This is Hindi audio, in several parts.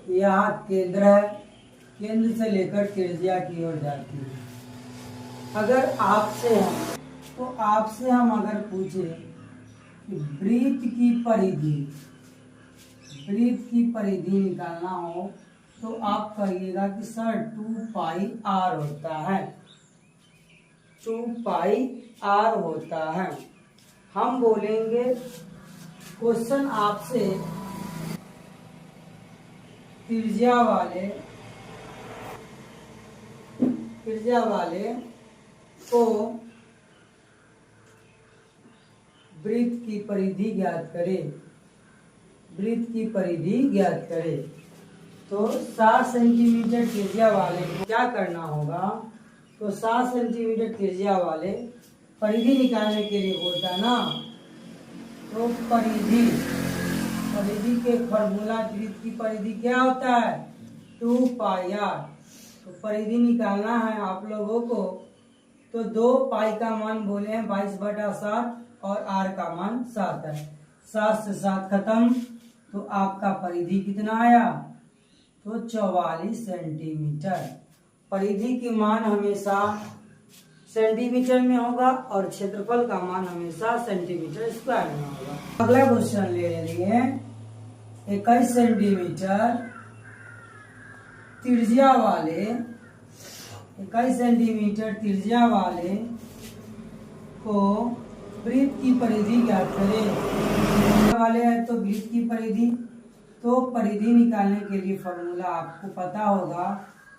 यहाँ केंद्र है, केंद्र से लेकर त्रिज्या की ओर जाती है। अगर आपसे हम अगर पूछे कि वृत्त की परिधि निकालना हो तो आप कहिएगा कि सर 2πr होता है, 2πr होता है। हम बोलेंगे क्वेश्चन आपसे त्रिज्या वाले को वृत्त की परिधि ज्ञात करें। तो 7 सेंटीमीटर त्रिज्या वाले को क्या करना होगा? तो 7 सेंटीमीटर त्रिज्या वाले परिधि निकालने के लिए बोलता है ना, तो परिधि के फॉर्मूला वृत्त की परिधि क्या होता है? 2πr। तो परिधि निकालना है आप लोगों को, तो 2π का मान बोले हैं 22/7 और r का मान 7 है। 7 से 7 खत्म, तो आपका परिधि कितना आया? तो 44 सेंटीमीटर। परिधि की मान हमेशा सेंटीमीटर में होगा और क्षेत्रफल का मान हमेशा सेंटीमीटर स्क्वायर में होगा। अगला क्वेश्चन ले लिए 21 सेंटीमीटर त्रिज्या वाले को वृत्त की परिधि ज्ञात करें। वाले है तो वृत्त की परिधि, तो परिधि निकालने के लिए फॉर्मूला आपको पता होगा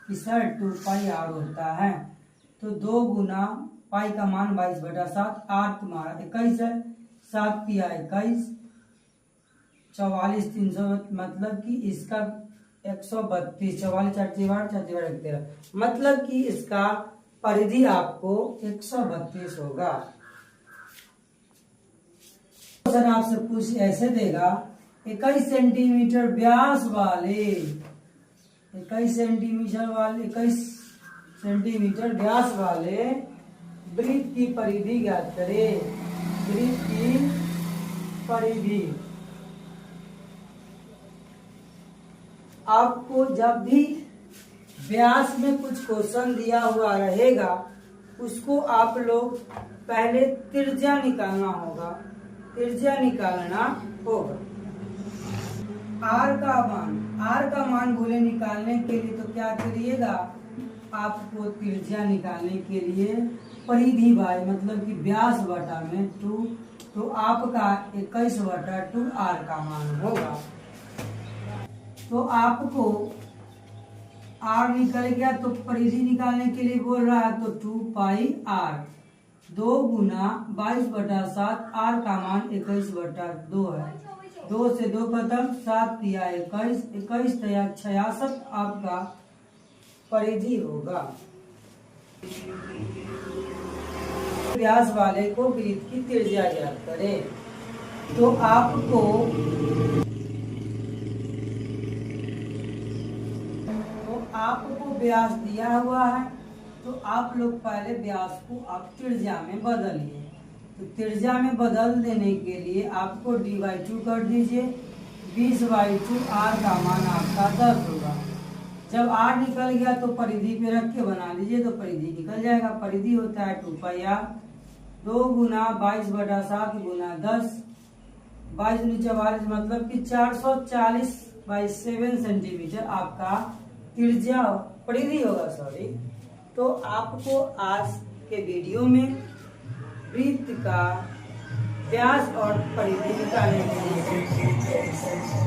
कि सर 2πr होता है। तो 2 गुना पाई का मान 22/7, r तुम्हारा 21 है, 7 किया 21, 44 300, मतलब कि इसका 132, 44 13, मतलब कि इसका परिधि आपको 132 होगा। क्वेश्चन आपसे पूछ ऐसे देगा 21 सेंटीमीटर व्यास वाले 21 सेंटीमीटर व्यास वाले वृत्त की परिधि ज्ञात करें। वृत्त की परिधि आपको जब भी व्यास में कुछ क्वेश्चन दिया हुआ रहेगा उसको आप लोग पहले त्रिज्या निकालना होगा। आर का मान बोले निकालने के लिए तो क्या करिएगा? आपको त्रिज्या निकालने के लिए परिधि बाय मतलब कि व्यास बटा में 2, तो आपका 21/2 r का मान होगा। तो आपको r निकल गया, तो परिधि निकालने के लिए बोल रहा है तो 2πr, 2 गुना 22/7, r का मान 21/2 है। 2 से 2 खत्म, 7 दिया 21, 21 दिया 66 आपका परिधि होगा। व्यास वाले को वृत्त की त्रिज्या ज्ञात करें। तो आपको व्यास दिया हुआ है, तो आप लोग पहले व्यास को आप त्रिज्या में बदलिए। तो त्रिज्या में बदल देने के लिए आपको d/2 कर दीजिए, 20/2, r का मान आपका 10 होगा। जब r निकल गया तो परिधि पे रख के बना लीजिए, तो परिधि निकल जाएगा। परिधि होता है 2πr, 2 गुना 22/7 गुना 10, 22 × 44, मतलब कि 440/7 सेंटीमीटर आपका त्रिज्या परिधि होगा। तो आपको आज के वीडियो में वृत्त का व्यास और परिधि निकालने के लिए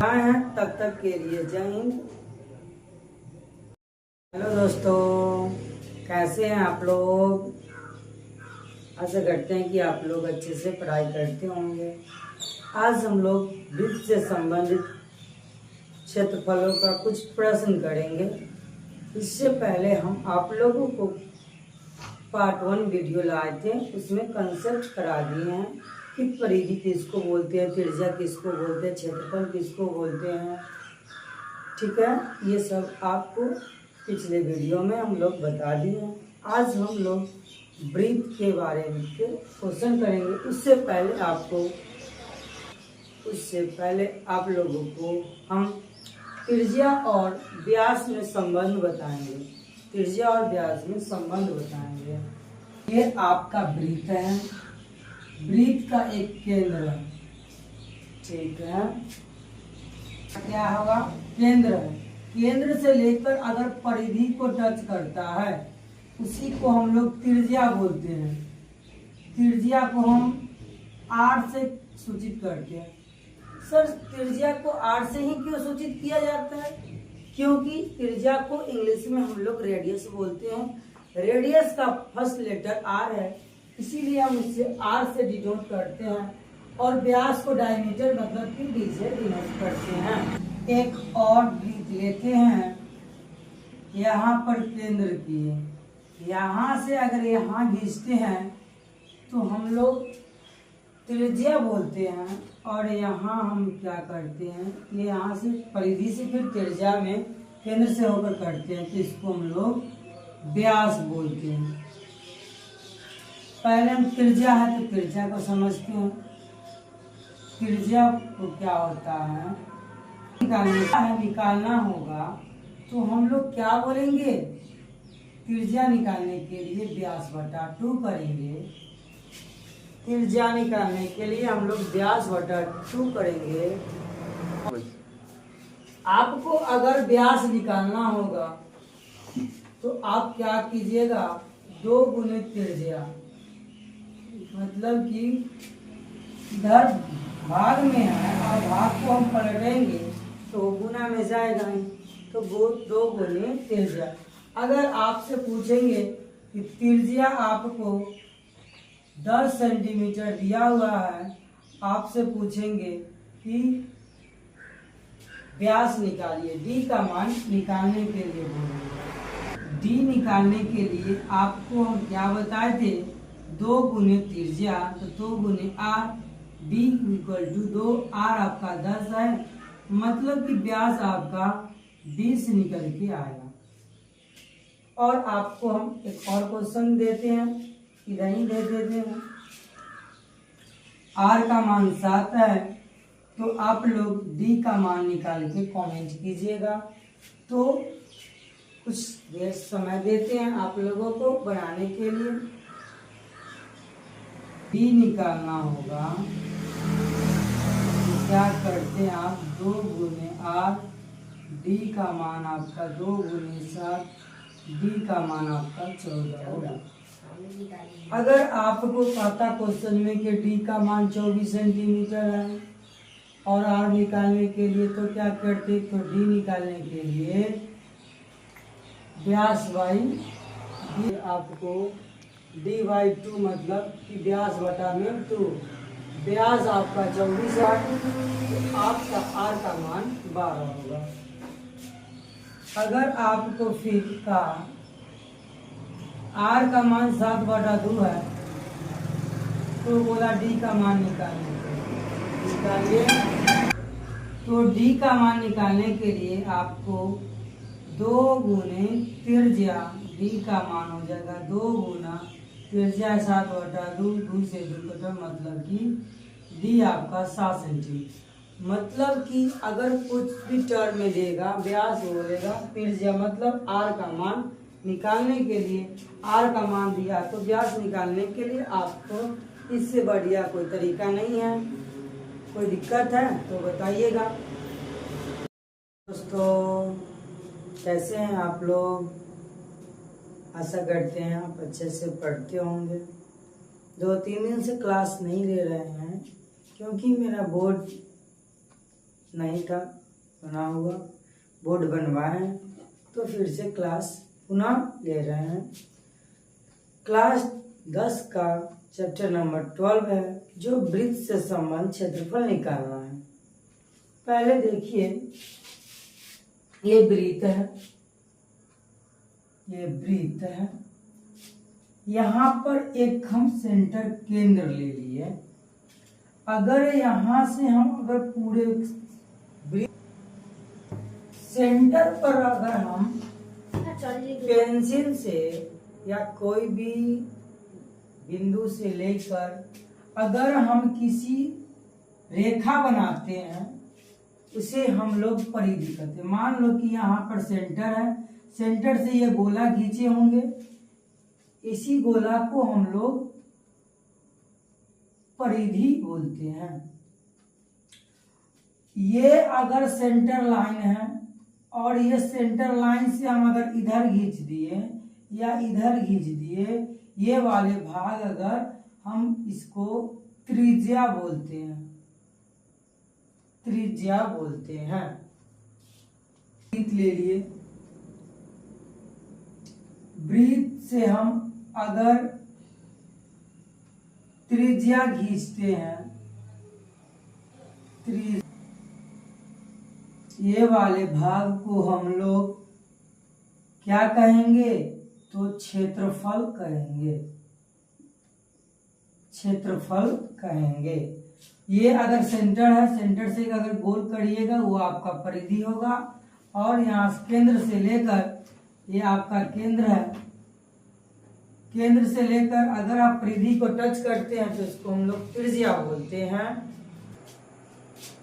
हैं। तब तक के लिए जय हिंद। हेलो दोस्तों, कैसे हैं आप लोग? आशा करते हैं कि आप लोग अच्छे से पढ़ाई करते होंगे। आज हम लोग वृत्त से संबंधित क्षेत्रफलों का कुछ प्रश्न करेंगे। इससे पहले हम आप लोगों को पार्ट 1 वीडियो लाए थे, उसमें कंसेप्ट करा दिए हैं कि परिधि किसको बोलते हैं, त्रिज्या किसको बोलते हैं, क्षेत्रफल किसको बोलते हैं। ठीक है, ये सब आपको पिछले वीडियो में हम लोग बता दिए हैं। आज हम लोग वृत्त के बारे में क्वेश्चन करेंगे। उससे पहले आप लोगों को हम त्रिज्या और व्यास में संबंध बताएंगे। त्रिज्या और व्यास में संबंध बताएंगे। ये आपका वृत्त है, वृत्त का एक केंद्र है, ठीक है। क्या होगा? केंद्र है। केंद्र से लेकर अगर परिधि को टच करता है उसी को हम लोग त्रिज्या बोलते हैं। त्रिज्या को हम आर से सूचित करते हैं। सर त्रिज्या को आर से ही क्यों सूचित किया जाता है? क्योंकि त्रिज्या को इंग्लिश में हम लोग रेडियस बोलते हैं। रेडियस का फर्स्ट लेटर आर है, इसीलिए हम इससे आर से डिनोट करते हैं। और व्यास को डायमीटर मतलब कि डी से डिनोट करते हैं। एक और वृत्त लेते हैं, यहाँ पर केंद्र की, यहाँ से अगर यहाँ खींचते हैं तो हम लोग त्रिज्या बोलते हैं। और यहाँ हम क्या करते हैं, ये यहाँ से परिधि से फिर त्रिज्या में केंद्र से होकर करते हैं, तो इसको हम लोग व्यास बोलते हैं। पहले हम त्रिज्या है तो त्रिज्या को समझते हैं। त्रिज्या को क्या होता है, निकालना होगा तो हम लोग क्या बोलेंगे, त्रिज्या निकालने के लिए व्यास बटा 2 करेंगे। त्रिज्या निकालने के लिए हम लोग व्यास बटा 2 करेंगे। आपको अगर व्यास निकालना होगा तो आप क्या कीजिएगा, 2 गुणित त्रिज्या, मतलब कि इधर भाग में है और भाग को हम पलटेंगे तो गुना में जाएगा ही, तो वो 2 गुणित त्रिज्या। अगर आपसे पूछेंगे कि त्रिज्या आपको 10 सेंटीमीटर दिया हुआ है, आपसे पूछेंगे कि व्यास निकालिए, डी का मान निकालने के लिए बोलेंगे। डी निकालने के लिए आपको हम क्या बताए थे, 2 गुणित त्रिज्या, तो 2 गुणित R, D equal to 2, R आपका 10 है, मतलब कि व्यास आपका 20 निकल के आएगा। और आपको हम एक और क्वेश्चन देते हैं, इधर ही दे देते हैं। आर का मान 7 है, तो आप लोग डी का मान निकाल के कमेंट कीजिएगा। तो कुछ देर समय देते हैं आप लोगों को बनाने के लिए। डी निकालना होगा तो क्या करते हैं आप, 2 गुने आर, डी का मान आपका 2 गुने 7, डी का मान आपका 14 होगा। अगर आपको पता क्वेश्चन में कि डी का मान 24 सेंटीमीटर है और आर निकालने के लिए तो क्या करते, तो डी निकालने के लिए व्यास बाई डी, आपको डी बाई 2 मतलब कि व्यास बटा में 2, व्यास आपका 24 है तो आपका आर का मान 12 होगा। अगर आपको फिर का आर का मान 7/2 है तो बोला डी का मान निकालिए। तो डी का मान निकालने के लिए आपको 2 गुने त्रिज्या, डी का मान हो जाएगा 2 गुना त्रिज्या 7/2, 2 से 2 कटा, मतलब कि डी आपका 7 सेंटीमीटर। मतलब कि अगर कुछ भी टर्म में देगा, व्यास बोलेगा, त्रिज्या मतलब आर का मान निकालने के लिए आर का मान दिया तो व्यास निकालने के लिए आपको इससे बढ़िया कोई तरीका नहीं है। कोई दिक्कत है तो बताइएगा। दोस्तों कैसे हैं आप लोग, आशा करते हैं आप अच्छे से पढ़ते होंगे। 2-3 दिन से क्लास नहीं ले रहे हैं क्योंकि मेरा बोर्ड नहीं था बना हुआ, बोर्ड बनवाए तो फिर से क्लास पुनः ले रहे हैं। क्लास 10 का चैप्टर नंबर 12 है, जो वृत्त से संबंध क्षेत्रफल निकालना है। पहले देखिए, ये वृत्त है, ये वृत्त है, यहाँ पर एक हम सेंटर केंद्र ले लिए। अगर यहाँ से हम अगर पूरे सेंटर पर अगर हम पेंसिल से या कोई भी बिंदु से लेकर अगर हम किसी रेखा बनाते हैं उसे हम लोग परिधि कहते हैं। मान लो कि यहाँ पर सेंटर है, सेंटर से ये गोला खींचे होंगे, इसी गोला को हम लोग परिधि बोलते हैं। ये अगर सेंटर लाइन है और ये सेंटर लाइन से हम अगर इधर खींच दिए या इधर खींच दिए, ये वाले भाग अगर हम इसको त्रिज्या बोलते हैं, त्रिज्या बोलते हैं। वृत्त ले लिए, वृत्त से हम अगर त्रिज्या खींचते हैं, ये वाले भाग को हम लोग क्या कहेंगे? तो क्षेत्रफल कहेंगे, क्षेत्रफल कहेंगे। ये अगर सेंटर है, सेंटर से अगर गोल करिएगा वो आपका परिधि होगा, और यहाँ केंद्र से लेकर ये आपका केंद्र है, केंद्र से लेकर अगर आप परिधि को टच करते हैं तो इसको हम लोग त्रिज्या बोलते हैं।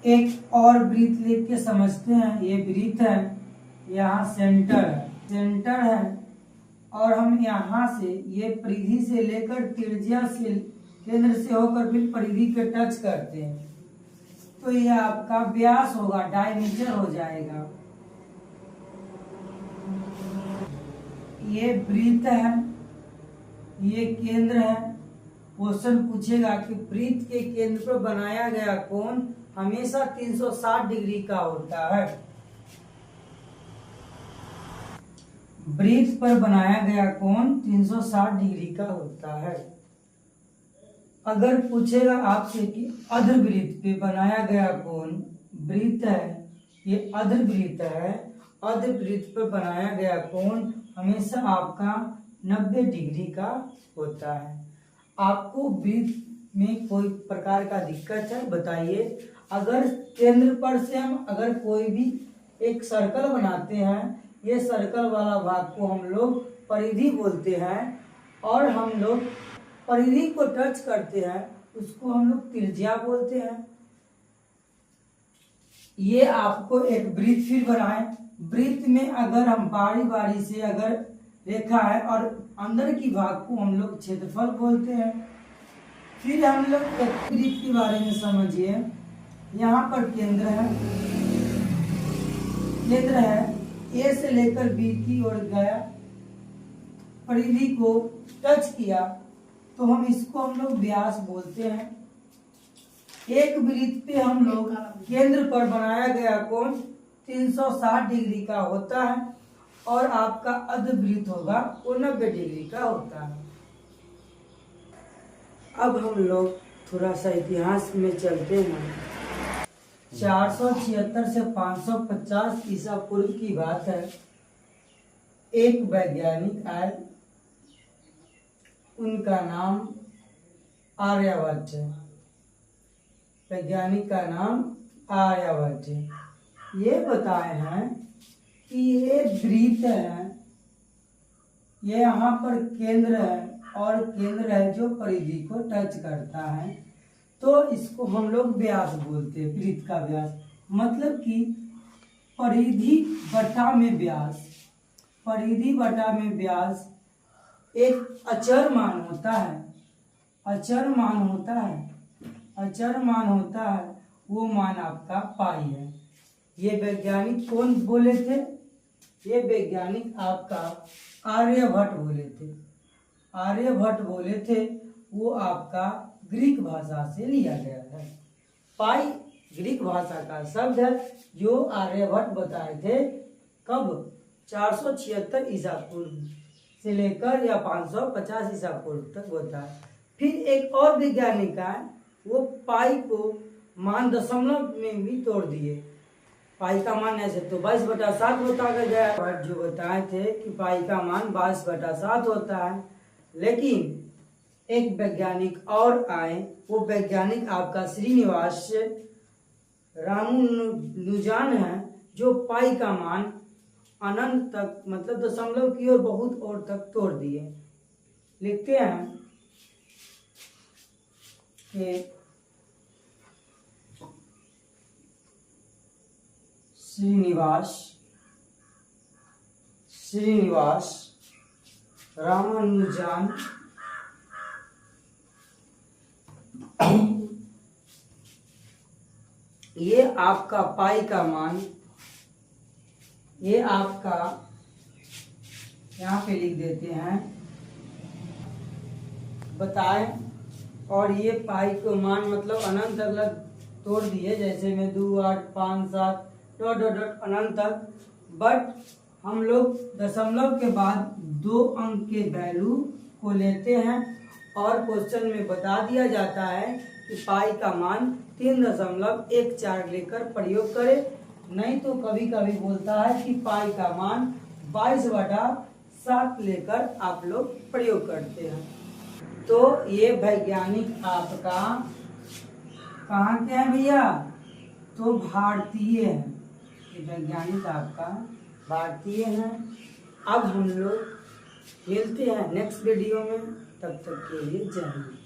एक और वृत्त लेके समझते हैं। ये वृत्त है, यहाँ सेंटर है, सेंटर है, और हम यहाँ से ये परिधि से लेकर त्रिज्या से केंद्र से होकर फिर परिधि के टच करते हैं, तो ये आपका व्यास होगा, डायमीटर हो जाएगा। ये वृत्त है, ये केंद्र है। क्वेश्चन पूछेगा कि वृत्त के केंद्र पर बनाया गया कोण हमेशा 360 डिग्री का होता है। वृत्त पर बनाया गया कोण 360 डिग्री का होता है। अगर पूछेगा आपसे कि अर्धवृत्त पे बनाया गया कोण, वृत्त है, ये अर्धवृत्त है, अर्धवृत्त पर बनाया गया कोण हमेशा आपका 90 डिग्री का होता है। आपको वृत्त में कोई प्रकार का दिक्कत है बताइए। अगर केंद्र पर से हम अगर कोई भी एक सर्कल बनाते हैं, ये सर्कल वाला भाग को हम लोग परिधि बोलते हैं, और हम लोग परिधि को टच करते हैं उसको हम लोग त्रिज्या बोलते हैं। ये आपको एक वृत्त फिर बनाए, वृत्त में अगर हम बारी बारी से अगर रेखा है और अंदर की भाग को हम लोग क्षेत्रफल बोलते हैं। फिर हम लोग एक वृत्त के बारे में समझिए। यहाँ पर केंद्र है, केंद्र है, ए से लेकर बी की ओर गया, परिधि को टच किया तो हम इसको हम लोग व्यास बोलते हैं। एक वृत्त पे हम लोग केंद्र पर बनाया गया कोण 360 डिग्री का होता है, और आपका अर्धवृत्त होगा वो 90 डिग्री का होता है। अब हम लोग थोड़ा सा इतिहास में चलते हैं। 476 से 550 ईसा पूर्व की बात है। एक वैज्ञानिक आए, उनका नाम आर्यभट्ट है। वैज्ञानिक का नाम आर्यभट्ट है। ये बताए हैं कि ये वृत्त है, ये यहाँ पर केंद्र है और केंद्र है जो परिधि को टच करता है, तो इसको हम लोग व्यास बोलते हैं। वृत्त का व्यास मतलब कि परिधि बटा में व्यास, परिधि बटा में व्यास एक अचर मान होता है, अचर मान होता है, अचर मान होता है, वो मान आपका पाई है। ये वैज्ञानिक कौन बोले थे? ये वैज्ञानिक आपका आर्यभट्ट बोले थे। आर्यभट्ट बोले थे, वो आपका ग्रीक भाषा से लिया गया है। पाई ग्रीक भाषा का शब्द है जो आर्यभट्ट बताए थे। कब? 476 ईसा पूर्व से लेकर या 550 ईसा पूर्व तक होता है। फिर एक और वैज्ञानिक है, वो पाई को मान दशमलव में भी तोड़ दिए। पाई का मान ऐसे तो 22/7 होता गया, जो बताए थे कि पाई का मान 22/7 होता है। लेकिन एक वैज्ञानिक और आए, वो वैज्ञानिक आपका श्रीनिवास रामानुजन है, जो पाई का मान अनंत तक मतलब दशमलव की ओर बहुत और तक तोड़ दिए। लिखते हैं कि श्रीनिवास रामानुजन ये आपका पाई का मान, ये आपका यहाँ पे लिख देते हैं बताएं। और ये पाई को मान मतलब अनंत तक तोड़ दिए, जैसे में 2, 8, 5, 7 डॉट डॉट डॉट अनंत तक। बट हम लोग दशमलव के बाद 2 अंक के वैल्यू को लेते हैं और क्वेश्चन में बता दिया जाता है कि पाई का मान 3.14 लेकर प्रयोग करें। नहीं तो कभी कभी बोलता है कि पाई का मान 22/7 लेकर आप लोग प्रयोग करते हैं। तो ये वैज्ञानिक आपका कहाँ के है भैया, तो भारतीय है। ये वैज्ञानिक आपका भारतीय है। अब हम लोग मिलते हैं नेक्स्ट वीडियो में, तब तक के लिए जय हिंद।